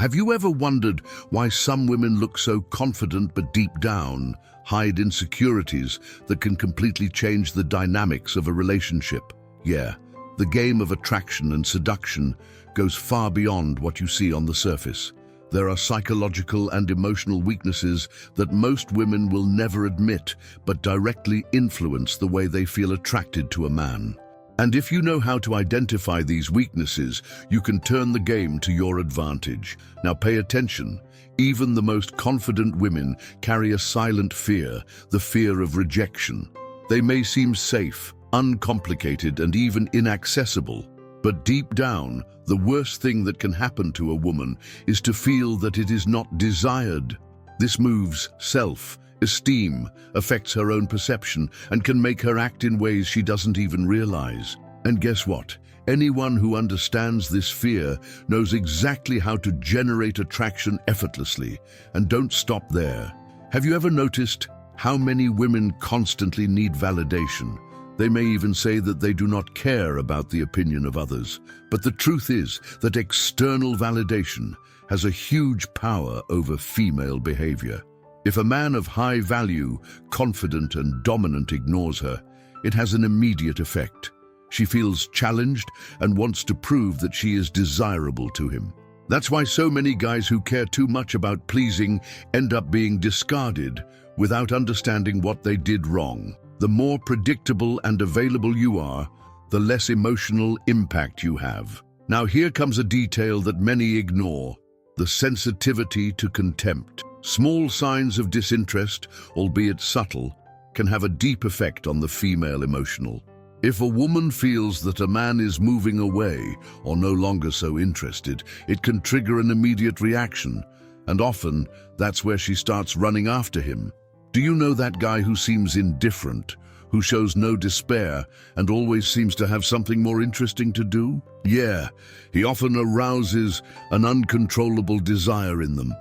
Have you ever wondered why some women look so confident but deep down hide insecurities that can completely change the dynamics of a relationship? Yeah, the game of attraction and seduction goes far beyond what you see on the surface. There are psychological and emotional weaknesses that most women will never admit, but directly influence the way they feel attracted to a man. And if you know how to identify these weaknesses, you can turn the game to your advantage. Now pay attention. Even the most confident women carry a silent fear, the fear of rejection. They may seem safe, uncomplicated, and even inaccessible. But deep down, the worst thing that can happen to a woman is to feel that it is not desired. This moves self-esteem, affects her own perception, and can make her act in ways she doesn't even realize. And guess what? Anyone who understands this fear knows exactly how to generate attraction effortlessly. And don't stop there. Have you ever noticed how many women constantly need validation? They may even say that they do not care about the opinion of others. But the truth is that external validation has a huge power over female behavior. If a man of high value, confident and dominant ignores her, it has an immediate effect. She feels challenged and wants to prove that she is desirable to him. That's why so many guys who care too much about pleasing end up being discarded without understanding what they did wrong. The more predictable and available you are, the less emotional impact you have. Now here comes a detail that many ignore: the sensitivity to contempt. Small signs of disinterest, albeit subtle, can have a deep effect on the female emotional. If a woman feels that a man is moving away or no longer so interested, it can trigger an immediate reaction, and often that's where she starts running after him. Do you know that guy who seems indifferent, who shows no despair, and always seems to have something more interesting to do? Yeah, he often arouses an uncontrollable desire in them.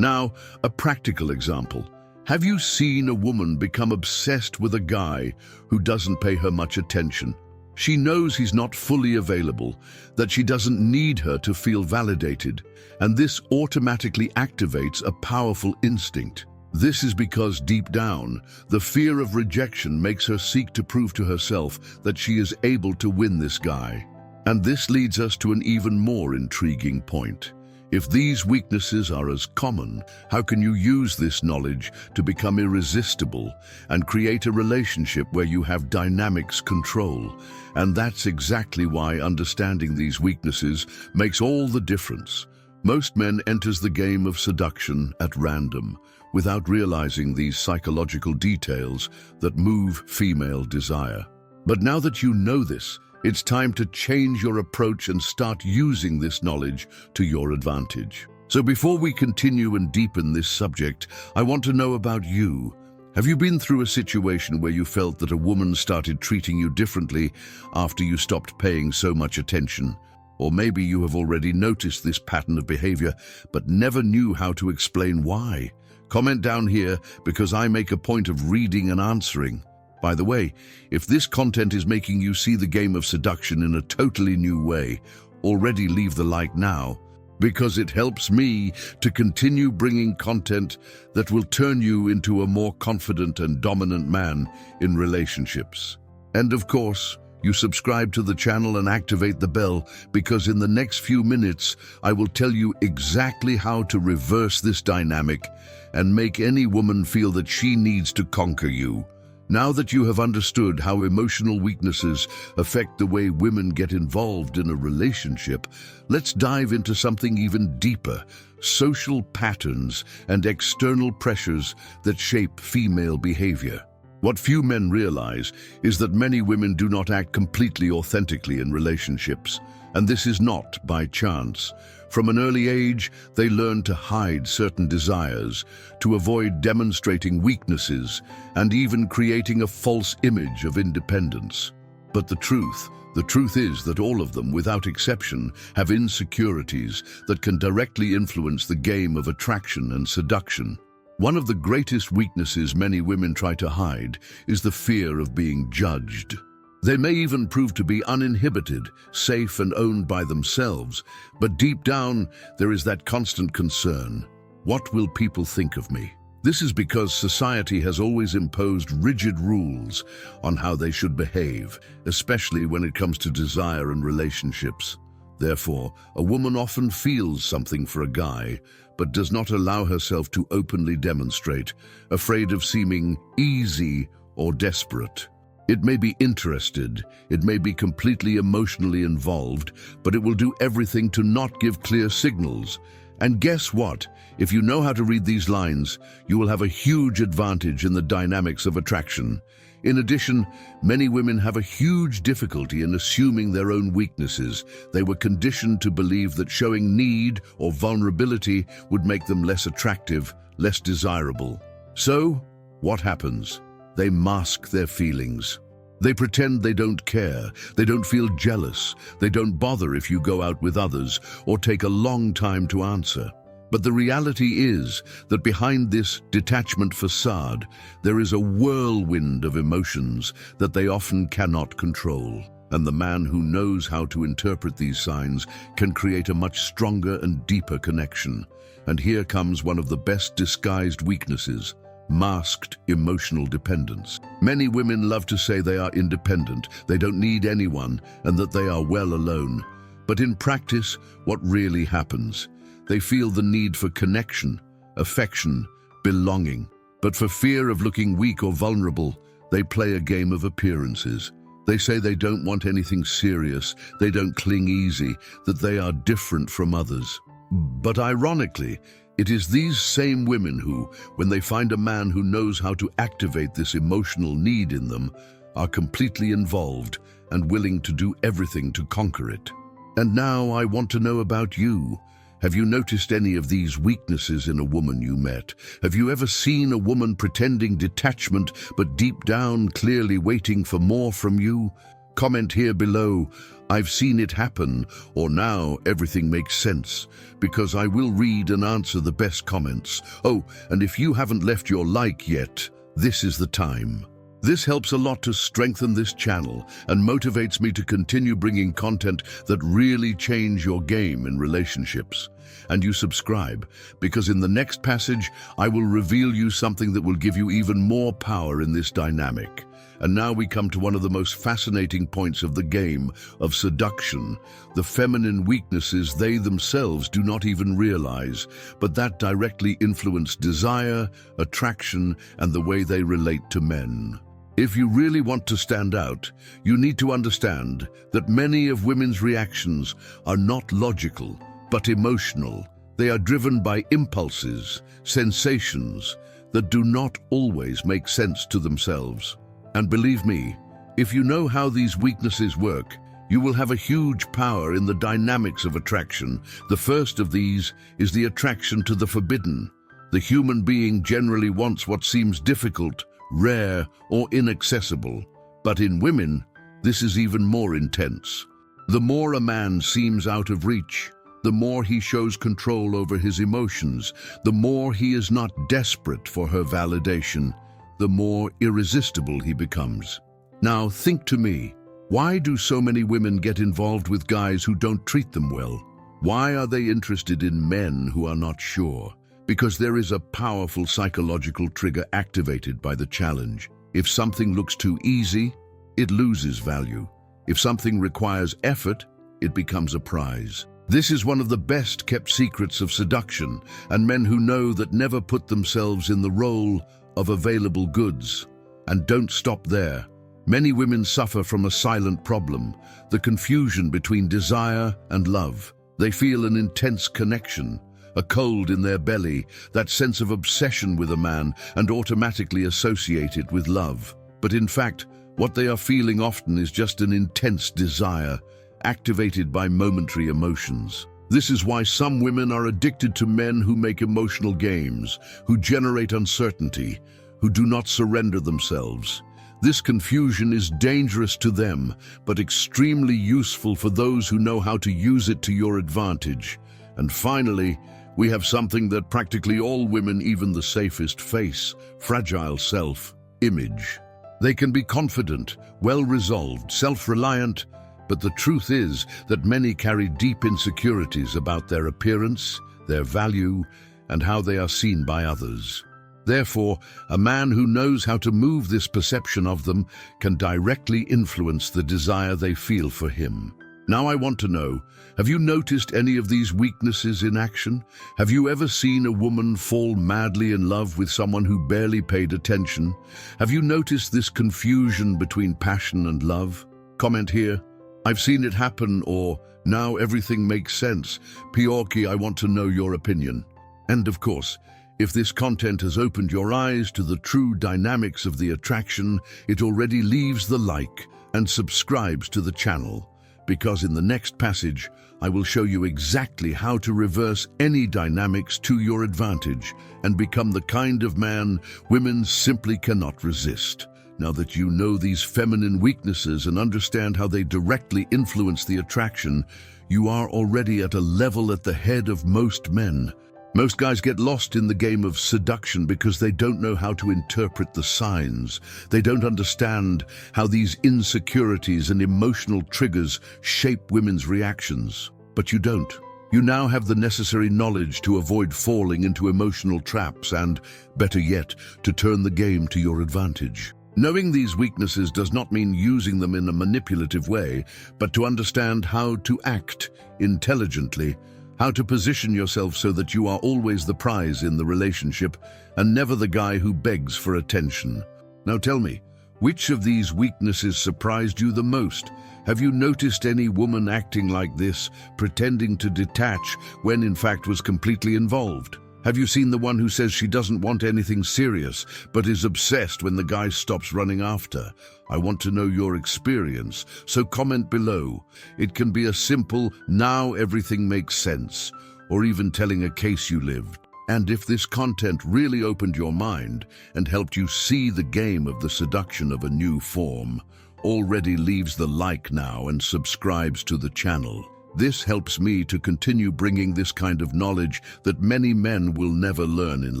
Now, a practical example. Have you seen a woman become obsessed with a guy who doesn't pay her much attention? She knows he's not fully available, that she doesn't need her to feel validated, and this automatically activates a powerful instinct. This is because deep down, the fear of rejection makes her seek to prove to herself that she is able to win this guy. And this leads us to an even more intriguing point. If these weaknesses are as common, how can you use this knowledge to become irresistible and create a relationship where you have dynamics control? And that's exactly why understanding these weaknesses makes all the difference. Most men enters the game of seduction at random, without realizing these psychological details that move female desire. But now that you know this, it's time to change your approach and start using this knowledge to your advantage. So before we continue and deepen this subject, I want to know about you. Have you been through a situation where you felt that a woman started treating you differently after you stopped paying so much attention? Or maybe you have already noticed this pattern of behavior, but never knew how to explain why. Comment down here, because I make a point of reading and answering. By the way, if this content is making you see the game of seduction in a totally new way, already leave the like now, because it helps me to continue bringing content that will turn you into a more confident and dominant man in relationships. And of course, you subscribe to the channel and activate the bell, because in the next few minutes, I will tell you exactly how to reverse this dynamic and make any woman feel that she needs to conquer you. Now that you have understood how emotional weaknesses affect the way women get involved in a relationship, let's dive into something even deeper: social patterns and external pressures that shape female behavior. What few men realize is that many women do not act completely authentically in relationships, and this is not by chance. From an early age, they learn to hide certain desires, to avoid demonstrating weaknesses, and even creating a false image of independence. But the truth is that all of them, without exception, have insecurities that can directly influence the game of attraction and seduction. One of the greatest weaknesses many women try to hide is the fear of being judged. They may even prove to be uninhibited, safe and owned by themselves, but deep down there is that constant concern. What will people think of me? This is because society has always imposed rigid rules on how they should behave, especially when it comes to desire and relationships. Therefore, a woman often feels something for a guy, but does not allow herself to openly demonstrate, afraid of seeming easy or desperate. It may be interested, it may be completely emotionally involved, but it will do everything to not give clear signals. And guess what? If you know how to read these lines, you will have a huge advantage in the dynamics of attraction. In addition, many women have a huge difficulty in assuming their own weaknesses. They were conditioned to believe that showing need or vulnerability would make them less attractive, less desirable. So, what happens? They mask their feelings. They pretend they don't care, they don't feel jealous, they don't bother if you go out with others or take a long time to answer. But the reality is that behind this detachment facade, there is a whirlwind of emotions that they often cannot control. And the man who knows how to interpret these signs can create a much stronger and deeper connection. And here comes one of the best disguised weaknesses: masked emotional dependence. Many women love to say they are independent, they don't need anyone, and that they are well alone. But in practice, what really happens? They feel the need for connection, affection, belonging. But for fear of looking weak or vulnerable, they play a game of appearances. They say they don't want anything serious, they don't cling easy, that they are different from others. But ironically, it is these same women who, when they find a man who knows how to activate this emotional need in them, are completely involved and willing to do everything to conquer it. And now I want to know about you. Have you noticed any of these weaknesses in a woman you met? Have you ever seen a woman pretending detachment but deep down clearly waiting for more from you? Comment here below, "I've seen it happen," or "Now everything makes sense," because I will read and answer the best comments. Oh, and if you haven't left your like yet, this is the time. This helps a lot to strengthen this channel and motivates me to continue bringing content that really change your game in relationships. And you subscribe, because in the next passage, I will reveal you something that will give you even more power in this dynamic. And now we come to one of the most fascinating points of the game of seduction, the feminine weaknesses they themselves do not even realize, but that directly influence desire, attraction, and the way they relate to men. If you really want to stand out, you need to understand that many of women's reactions are not logical, but emotional. They are driven by impulses, sensations that do not always make sense to themselves. And believe me, if you know how these weaknesses work, you will have a huge power in the dynamics of attraction. The first of these is the attraction to the forbidden. The human being generally wants what seems difficult, rare, or inaccessible. But in women, this is even more intense. The more a man seems out of reach, the more he shows control over his emotions, the more he is not desperate for her validation, the more irresistible he becomes. Now think to me, why do so many women get involved with guys who don't treat them well? Why are they interested in men who are not sure? Because there is a powerful psychological trigger activated by the challenge. If something looks too easy, it loses value. If something requires effort, it becomes a prize. This is one of the best kept secrets of seduction, and men who know that never put themselves in the role of available goods. And don't stop there. Many women suffer from a silent problem, the confusion between desire and love. They feel an intense connection, a cold in their belly, that sense of obsession with a man, and automatically associate it with love. But in fact, what they are feeling often is just an intense desire, activated by momentary emotions. This is why some women are addicted to men who make emotional games, who generate uncertainty, who do not surrender themselves. This confusion is dangerous to them, but extremely useful for those who know how to use it to your advantage. And finally, we have something that practically all women, even the safest, face: fragile self-image. They can be confident, well-resolved, self-reliant, but the truth is that many carry deep insecurities about their appearance, their value, and how they are seen by others. Therefore, a man who knows how to move this perception of them can directly influence the desire they feel for him. Now I want to know, have you noticed any of these weaknesses in action? Have you ever seen a woman fall madly in love with someone who barely paid attention? Have you noticed this confusion between passion and love? Comment here, "I've seen it happen," or "Now everything makes sense." Piorki, I want to know your opinion. And of course, if this content has opened your eyes to the true dynamics of the attraction, it already leaves the like and subscribes to the channel. Because in the next passage, I will show you exactly how to reverse any dynamics to your advantage and become the kind of man women simply cannot resist. Now that you know these feminine weaknesses and understand how they directly influence the attraction, you are already at a level at the head of most men. Most guys get lost in the game of seduction because they don't know how to interpret the signs. They don't understand how these insecurities and emotional triggers shape women's reactions. But you don't. You now have the necessary knowledge to avoid falling into emotional traps and, better yet, to turn the game to your advantage. Knowing these weaknesses does not mean using them in a manipulative way, but to understand how to act intelligently, how to position yourself so that you are always the prize in the relationship and never the guy who begs for attention. Now tell me, which of these weaknesses surprised you the most? Have you noticed any woman acting like this, pretending to detach when in fact was completely involved? Have you seen the one who says she doesn't want anything serious, but is obsessed when the guy stops running after? I want to know your experience, so comment below. It can be a simple, "Now everything makes sense," or even telling a case you lived. And if this content really opened your mind and helped you see the game of the seduction of a new form, already leaves the like now and subscribes to the channel. This helps me to continue bringing this kind of knowledge that many men will never learn in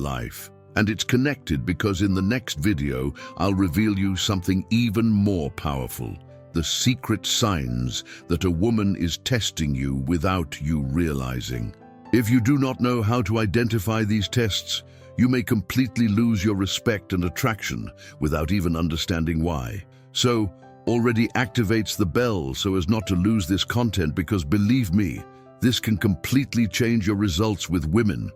life. And it's connected because in the next video, I'll reveal you something even more powerful: the secret signs that a woman is testing you without you realizing. If you do not know how to identify these tests, you may completely lose your respect and attraction without even understanding why. So, already activates the bell so as not to lose this content, because believe me, this can completely change your results with women.